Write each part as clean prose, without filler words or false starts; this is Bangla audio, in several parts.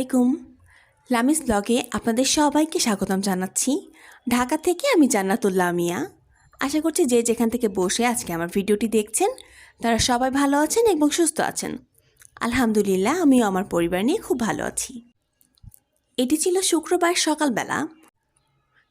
আলাইকুম। লামিস ব্লগে আপনাদের সবাইকে স্বাগতম জানাচ্ছি। ঢাকা থেকে আমি জান্নাতুল্লাহ মিয়া। আশা করছি যে যেখান থেকে বসে আজকে আমার ভিডিওটি দেখছেন তারা সবাই ভালো আছেন এবং সুস্থ আছেন। আলহামদুলিল্লাহ, আমিও আমার পরিবার নিয়ে খুব ভালো আছি। এটি ছিল শুক্রবার সকালবেলা।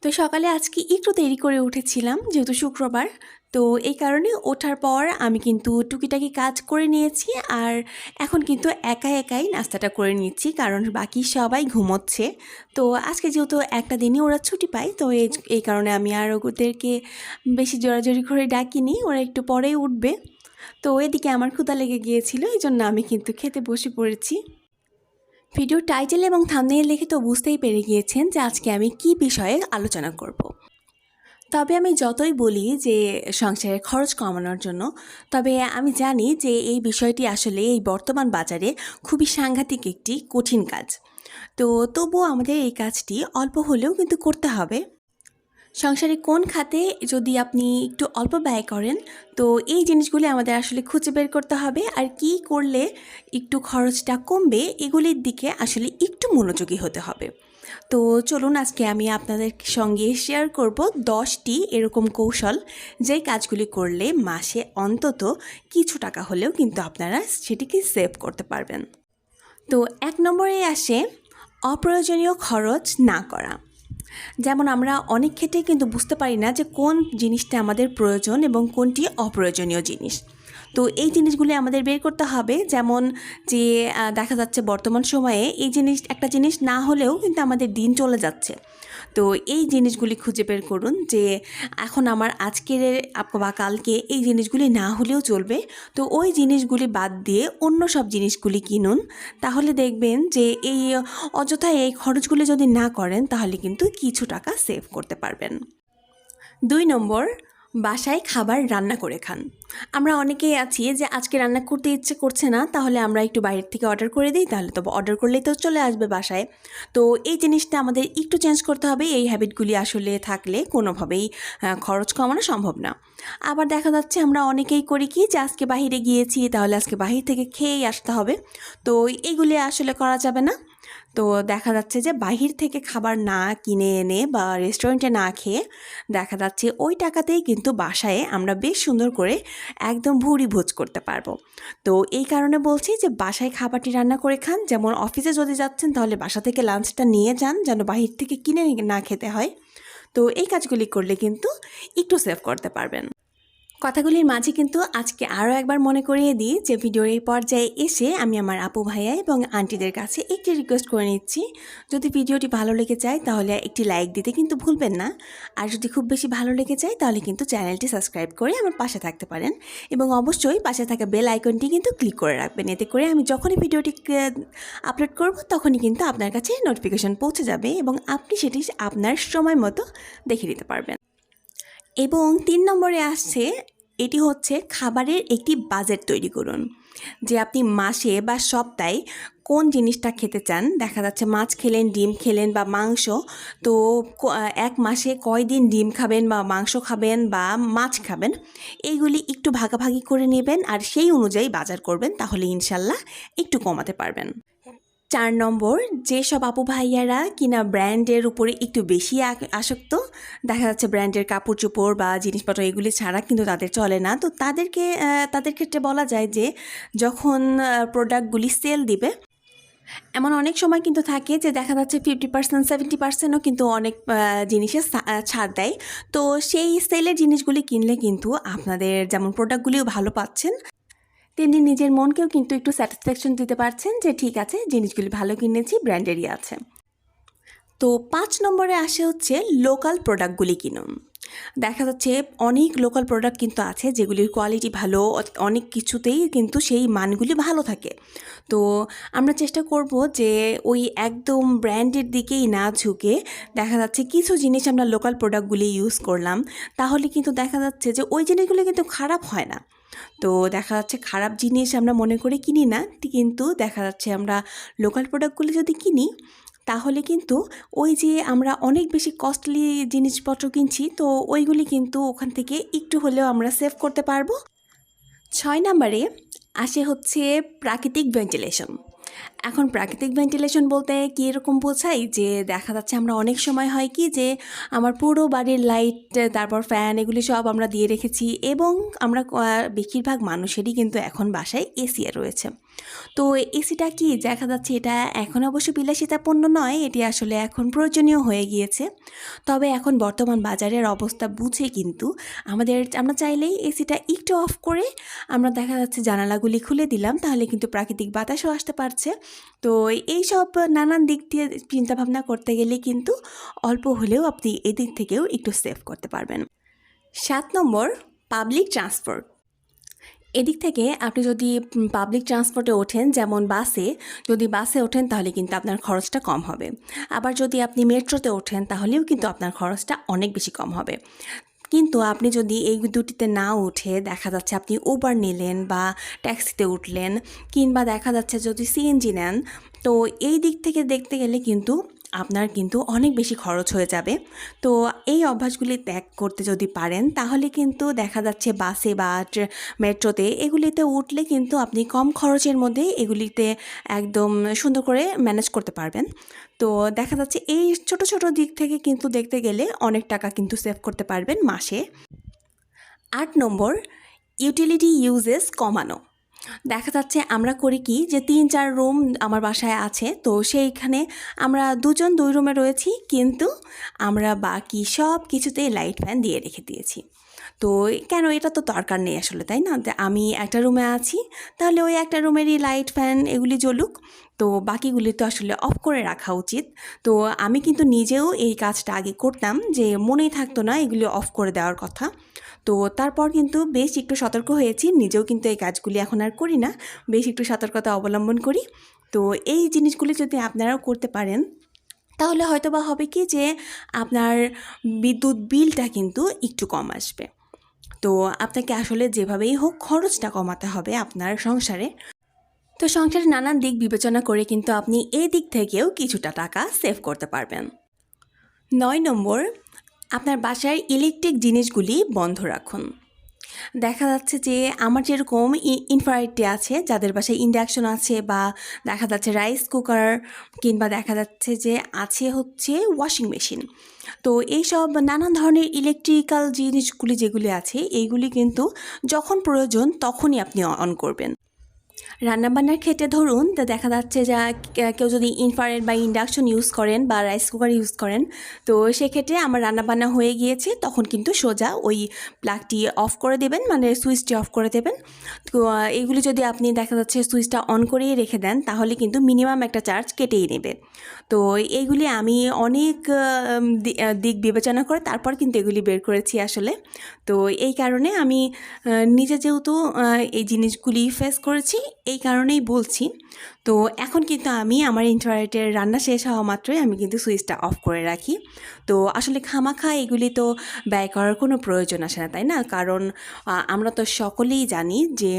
তো সকালে আজকে একটু দেরি করে উঠেছিলাম যেহেতু শুক্রবার। তো এই কারণে ওঠার পর আমি কিন্তু টুকিটাকি কাজ করে নিয়েছি, আর এখন কিন্তু একাই নাস্তাটা করে নিচ্ছি কারণ বাকি সবাই ঘুমোচ্ছে। তো আজকে যেহেতু একটা দিনই ওরা ছুটি পায়, তো এই কারণে আমি আর ওদেরকে বেশি জোরাজোরি করে ডাকিনি, ওরা একটু পরেই উঠবে। তো এদিকে আমার ক্ষুধা লেগে গিয়েছিল, এই জন্য আমি কিন্তু খেতে বসে পড়েছি। ভিডিওর টাইটেল এবং থাম্বনেইল দেখে তো বুঝতেই পেরে গিয়েছেন যে আজকে আমি কী বিষয়ে আলোচনা করব। তবে আমি যতই বলি যে সংসারের খরচ কমানোর জন্য, তবে আমি জানি যে এই বিষয়টি আসলে এই বর্তমান বাজারে খুবই সাংঘাতিক একটি কঠিন কাজ। তো তবুও আমাদের এই কাজটি অল্প হলেও কিন্তু করতে হবে। সংসারে কোন খাতে যদি আপনি একটু অল্প ব্যয় করেন, তো এই জিনিসগুলি আমাদের আসলে খুঁজে বের করতে হবে, আর কি করলে একটু খরচটা কমবে এগুলির দিকে আসলে একটু মনোযোগী হতে হবে। তো চলুন আজকে আমি আপনাদের সঙ্গে শেয়ার করব 10টি এরকম কৌশল, যেই কাজগুলি করলে মাসে অন্তত কিছু টাকা হলেও কিন্তু আপনারা সেটিকে সেভ করতে পারবেন। তো 1 নম্বরে আসে অপ্রয়োজনীয় খরচ না করা। যেমন আমরা অনেক ক্ষেত্রেই কিন্তু বুঝতে পারি না যে কোন জিনিসটা আমাদের প্রয়োজন এবং কোনটি অপ্রয়োজনীয় জিনিস। তো এই জিনিসগুলি আমাদের বের করতে হবে। যেমন যে দেখা যাচ্ছে বর্তমান সময়ে একটা জিনিস না হলেও কিন্তু আমাদের দিন চলে যাচ্ছে। তো এই জিনিসগুলি খুঁজে বের করুন যে এখন আমার আজকের বা কালকে এই জিনিসগুলি না হলেও চলবে, তো ওই জিনিসগুলি বাদ দিয়ে অন্য সব জিনিসগুলি কিনুন। তাহলে দেখবেন যে এই অযথায় এই খরচগুলি যদি না করেন তাহলে কিন্তু কিছু টাকা সেভ করতে পারবেন। 2 নম্বর, বাসায় খাবার রান্না করে খান। আমরা অনেকেই আছি যে আজকে রান্না করতে ইচ্ছে করছে না, তাহলে আমরা একটু বাইরের থেকে অর্ডার করে দিই, তাহলে তো অর্ডার করলেই তো চলে আসবে বাসায়। তো এই জিনিসটা আমাদের একটু চেঞ্জ করতে হবে। এই হ্যাবিটগুলি আসলে থাকলে কোনোভাবেই খরচ কমানো সম্ভব না। আবার দেখা যাচ্ছে আমরা অনেকেই করি কি যে আজকে বাহিরে গিয়েছি, তাহলে আজকে বাহির থেকে খেয়েই আসতে হবে। তো এইগুলি আসলে করা যাবে না। তো দেখা যাচ্ছে যে বাহির থেকে খাবার না কিনে এনে বা রেস্টুরেন্টে না খেয়ে দেখা যাচ্ছে ওই টাকাতেই কিন্তু বাসায় আমরা বেশ সুন্দর করে একদম ভুরি ভোজ করতে পারবো। তো এই কারণে বলছি যে বাসায় খাবারটি রান্না করে খান। যেমন অফিসে যদি যাচ্ছেন তাহলে বাসা থেকে লাঞ্চটা নিয়ে যান, যেন বাহির থেকে কিনে না খেতে হয়। তো এই কাজগুলি করলে কিন্তু একটু সেভ করতে পারবেন। কথাগুলির মাঝে কিন্তু আজকে আরও একবার মনে করিয়ে দিই যে ভিডিওর এই পর্যায়ে এসে আমি আমার আপু ভাইয়া এবং আন্টিদের কাছে একটি রিকোয়েস্ট করে নিচ্ছি, যদি ভিডিওটি ভালো লেগে যায় তাহলে একটি লাইক দিতে কিন্তু ভুলবেন না। আর যদি খুব বেশি ভালো লেগে যায় তাহলে কিন্তু চ্যানেলটি সাবস্ক্রাইব করে আমার পাশে থাকতে পারেন, এবং অবশ্যই পাশে থাকা বেল আইকনটি কিন্তু ক্লিক করে রাখবেন। এতে করে আমি যখনই ভিডিওটি আপলোড করব তখনই কিন্তু আপনার কাছে নোটিফিকেশন পৌঁছে যাবে এবং আপনি সেটি আপনার সময় মতো দেখে নিতে পারবেন। এবং 3 নম্বরে আসছে, এটি হচ্ছে খাবারের একটি বাজেট তৈরি করুন। যে আপনি মাসে বা সপ্তাহে কোন জিনিসটা খেতে চান। দেখা যাচ্ছে মাছ খেলেন, ডিম খেলেন বা মাংস। তো 1 মাসে কয় দিন ডিম খাবেন বা মাংস খাবেন বা মাছ খাবেন, এইগুলি একটু ভাগাভাগি করে নেবেন আর সেই অনুযায়ী বাজার করবেন, তাহলে ইনশাল্লাহ একটু কমাতে পারবেন। 4 নম্বর, যেসব আপু ভাইয়ারা কিনা ব্র্যান্ডের উপরে একটু বেশি আসক্ত, দেখা যাচ্ছে ব্র্যান্ডের কাপড় চোপড় বা জিনিসপত্র এগুলি ছাড়া কিন্তু তাদের চলে না। তো তাদের ক্ষেত্রে বলা যায় যে যখন প্রোডাক্টগুলি সেল দিবে, এমন অনেক সময় কিন্তু থাকে যে দেখা যাচ্ছে 50% 70%ও কিন্তু অনেক জিনিসে ছাড় দেয়। তো সেই সেলের জিনিসগুলি কিনলে কিন্তু আপনাদের যেমন প্রোডাক্টগুলিও ভালো পাচ্ছেন, তেমনি নিজের মনকেও কিন্তু একটু স্যাটিসফ্যাকশন দিতে পারছেন যে ঠিক আছে, জিনিসগুলি ভালো কিনেছি, ব্র্যান্ডেরই আছে। তো 5 নম্বরে আসে হচ্ছে লোকাল প্রোডাক্টগুলি কিনুন। দেখা যাচ্ছে অনেক লোকাল প্রোডাক্ট কিন্তু আছে যেগুলির কোয়ালিটি ভালো, অনেক কিছুতেই কিন্তু সেই মানগুলি ভালো থাকে। তো আমরা চেষ্টা করব যে ওই একদম ব্র্যান্ডের দিকেই না ঝুঁকে দেখা যাচ্ছে কিছু জিনিস আমরা লোকাল প্রোডাক্টগুলি ইউজ করলাম, তাহলে কিন্তু দেখা যাচ্ছে যে ওই জিনিসগুলি কিন্তু খারাপ হয় না। তো দেখা যাচ্ছে খারাপ জিনিস আমরা মনে করে কিনি না, কিন্তু দেখা যাচ্ছে আমরা লোকাল প্রোডাক্টগুলি যদি কিনি তাহলে কিন্তু ওই যে আমরা অনেক বেশি কস্টলি জিনিসপত্র কিনছি, তো ওইগুলি কিন্তু ওখান থেকে একটু হলেও আমরা সেভ করতে পারবো। 6 নম্বরে আসে হচ্ছে প্রাকৃতিক ভেন্টিলেশন। এখন প্রাকৃতিক ভেন্টিলেশন বলতে কী এরকম বোঝাই যে দেখা যাচ্ছে আমরা অনেক সময় হয় কি যে আমার পুরো বাড়ির লাইট তারপর ফ্যান এগুলি সব আমরা দিয়ে রেখেছি এবং আমরা বেশিরভাগ মানুষেরই কিন্তু এখন বাসায় এসি রয়েছে। তো এসিটা কি দেখা যাচ্ছে এটা এখন অবশ্য বিলাসিতা পণ্য নয়, এটি আসলে এখন প্রয়োজনীয় হয়ে গিয়েছে। তবে এখন বর্তমান বাজারের অবস্থা বুঝে কিন্তু আমরা চাইলেই এসিটা একটু অফ করে আমরা দেখা যাচ্ছে জানালাগুলি খুলে দিলাম, তাহলে কিন্তু প্রাকৃতিক বাতাসও আসতে পারছে। তো এই সব নানান দিক দিয়ে চিন্তাভাবনা করতে গেলে কিন্তু অল্প হলেও আপনি এদিক থেকেও একটু সেভ করতে পারবেন। 7 নম্বর, পাবলিক ট্রান্সপোর্ট। এদিক থেকে আপনি যদি পাবলিক ট্রান্সপোর্টে ওঠেন, যেমন বাসে, যদি বাসে ওঠেন তাহলে কিন্তু আপনার খরচটা কম হবে। আবার যদি আপনি মেট্রোতে ওঠেন তাহলেও কিন্তু আপনার খরচটা অনেক বেশি কম হবে। কিন্তু আপনি যদি এই দুটিতে না উঠে দেখা যাচ্ছে আপনি উবার নিলেন বা ট্যাক্সিতে উঠলেন, কিংবা দেখা যাচ্ছে যদি সিএনজি নেন, তো এই দিক থেকে দেখতে গেলে কিন্তু আপনার কিন্তু অনেক বেশি খরচ হয়ে যাবে। তো এই অভ্যাসগুলি ত্যাগ করতে যদি পারেন তাহলে কিন্তু দেখা যাচ্ছে বাসে বা মেট্রোতে এগুলিতে উঠলে কিন্তু আপনি কম খরচের মধ্যে এগুলিতে একদম সুন্দর করে ম্যানেজ করতে পারবেন। তো দেখা যাচ্ছে এই ছোট ছোট দিক থেকে কিন্তু দেখতে গেলে অনেক টাকা কিন্তু সেভ করতে পারবেন মাসে। 8 নম্বর, ইউটিলিটি ইউজেস কমানো। দেখা যাচ্ছে আমরা করি কি যে 3-4 রুম আমার বাসায় আছে, তো সেইখানে আমরা 2 জন 2 রুমে রয়েছি, কিন্তু আমরা বাকি সব কিছুতেই লাইট ফ্যান দিয়ে রেখে দিয়েছি। তো কেন, এটা তো দরকার নেই আসলে, তাই না? যে আমি একটা রুমে আছি, তাহলে ওই একটা রুমেরই লাইট ফ্যান এগুলি জ্বলুক, তো বাকিগুলি তো আসলে অফ করে রাখা উচিত। তো আমি কিন্তু নিজেও এই কাজটা আগে করতাম, যে মনেই থাকতো না এগুলি অফ করে দেওয়ার কথা। তো তারপর কিন্তু বেশ একটু সতর্ক হয়েছি, নিজেও কিন্তু এই কাজগুলি এখন আর করি না, বেশ একটু সতর্কতা অবলম্বন করি। তো এই জিনিসগুলি যদি আপনারাও করতে পারেন তাহলে হয়তো বা হবে কি যে আপনার বিদ্যুৎ বিলটা কিন্তু একটু কম আসবে। তো আপনাকে আসলে যেভাবেই হোক খরচটা কমাতে হবে আপনার সংসারে। তো সংসারের নানান দিক বিবেচনা করে কিন্তু আপনি এই দিক থেকেও কিছুটা টাকা সেভ করতে পারবেন। 9 নম্বর, আপনার বাসার ইলেকট্রিক জিনিসগুলি বন্ধ রাখুন। দেখা যাচ্ছে যে আমার যেরকম ইনফ্রারেডটি আছে, যাদের বাসায় ইন্ডাকশন আছে, বা দেখা যাচ্ছে রাইস কুকার, কিংবা দেখা যাচ্ছে যে আছে হচ্ছে ওয়াশিং মেশিন, তো এইসব নানান ধরনের ইলেকট্রিক্যাল জিনিসগুলি যেগুলি আছে এইগুলি কিন্তু যখন প্রয়োজন তখনই আপনি অন করবেন। রান্নাবান্নার ক্ষেত্রে ধরুন তো দেখা যাচ্ছে যে কেউ যদি ইনফ্রারেড বা ইন্ডাকশন ইউজ করেন বা রাইস কুকার ইউজ করেন, তো সেক্ষেত্রে আমার রান্নাবান্না হয়ে গিয়েছে তখন কিন্তু সোজা ওই প্লাগটি অফ করে দেবেন, মানে সুইচটি অফ করে দেবেন। তো এইগুলি যদি আপনি দেখা যাচ্ছে সুইচটা অন করেই রেখে দেন তাহলে কিন্তু মিনিমাম একটা চার্জ কেটেই নেবে। তো এইগুলি আমি অনেক দিক বিবেচনা করে তারপর কিন্তু এগুলি বের করেছি আসলে। তো এই কারণে আমি নিজে যেহেতু এই জিনিসগুলি ফেস করেছি এই কারণেই বলছি। তো এখন কিন্তু আমি আমার ইন্টারনেটের রান্না শেষ হওয়া মাত্রই আমি কিন্তু সুইচটা অফ করে রাখি। তো আসলে খামাখা এগুলি তো ব্যয় করার কোনো প্রয়োজন আসে না, তাই না? কারণ আমরা তো সকলেই জানি যে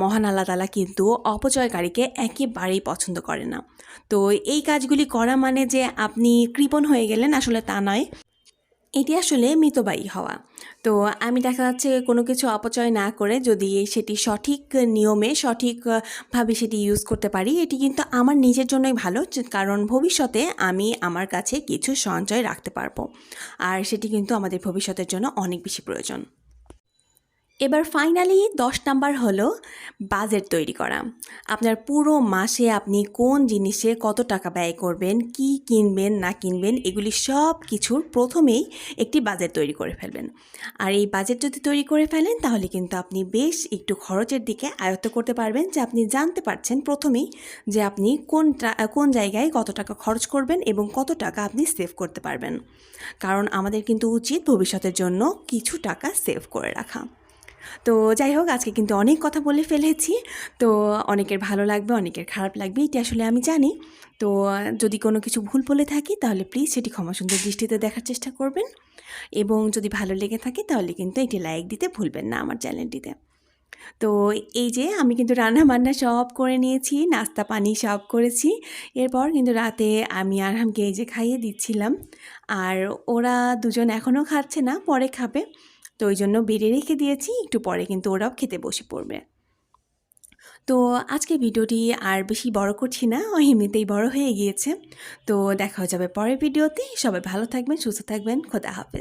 মহান আল্লাহ তাআলা কিন্তু অপচয়কারীকে একেবারেই পছন্দ করে না। তো এই কাজগুলি করা মানে যে আপনি কৃপণ হয়ে গেলেন, আসলে তা নয়। এটি আসলে মিতব্যয়ী হওয়া। তো আমি দেখা যাচ্ছে কোনো কিছু অপচয় না করে যদি সেটি সঠিক নিয়মে সঠিকভাবে সেটি ইউজ করতে পারি, এটি কিন্তু আমার নিজের জন্যই ভালো, কারণ ভবিষ্যতে আমি আমার কাছে কিছু সঞ্চয় রাখতে পারবো, আর সেটি কিন্তু আমাদের ভবিষ্যতের জন্য অনেক বেশি প্রয়োজন। এবার ফাইনালি 10 নাম্বার হলো বাজেট তৈরি করা। আপনার পুরো মাসে আপনি কোন জিনিসে কত টাকা ব্যয় করবেন, কি কিনবেন না কিনবেন, এগুলি সব কিছুর প্রথমেই একটি বাজেট তৈরি করে ফেলবেন। আর এই বাজেট যদি তৈরি করে ফেলেন তাহলে কিন্তু আপনি বেশ একটু খরচের দিকে আয়ত্ত করতে পারবেন, যে আপনি জানতে পারছেন প্রথমেই যে আপনি কোন জায়গায় কত টাকা খরচ করবেন এবং কত টাকা আপনি সেভ করতে পারবেন। কারণ আমাদের কিন্তু উচিত ভবিষ্যতের জন্য কিছু টাকা সেভ করে রাখা। তো যাই হোক, আজকে কিন্তু অনেক কথা বলে ফেলেছি। তো অনেকের ভালো লাগবে, অনেকের খারাপ লাগবে, এটি আসলে আমি জানি। তো যদি কোনো কিছু ভুল বলে থাকি তাহলে প্লিজ সেটি ক্ষমা সুন্দর দৃষ্টিতে দেখার চেষ্টা করবেন, এবং যদি ভালো লেগে থাকে তাহলে কিন্তু একটি লাইক দিতে ভুলবেন না আমার চ্যানেলটিতে। তো এই যে আমি কিন্তু রান্না বান্না সব করে নিয়েছি, নাস্তা পানি সব করেছি। এরপর কিন্তু রাতে আমি আরহামকে এই যে খাইয়ে দিচ্ছিলাম, আর ওরা দুজন এখনও খাচ্ছে না, পরে খাবে। তো ওই জন্য বেড়ে রেখে দিয়েছি, একটু পরে কিন্তু ওরাও খেতে বসে পড়বে। তো আজকে ভিডিওটি আর বেশি বড় করছি না, এমনিতেই বড় হয়ে গিয়েছে। তো দেখা হয়ে যাবে পরের ভিডিওতে। সবাই ভালো থাকবেন, সুস্থ থাকবেন। খোদা হাফেজ।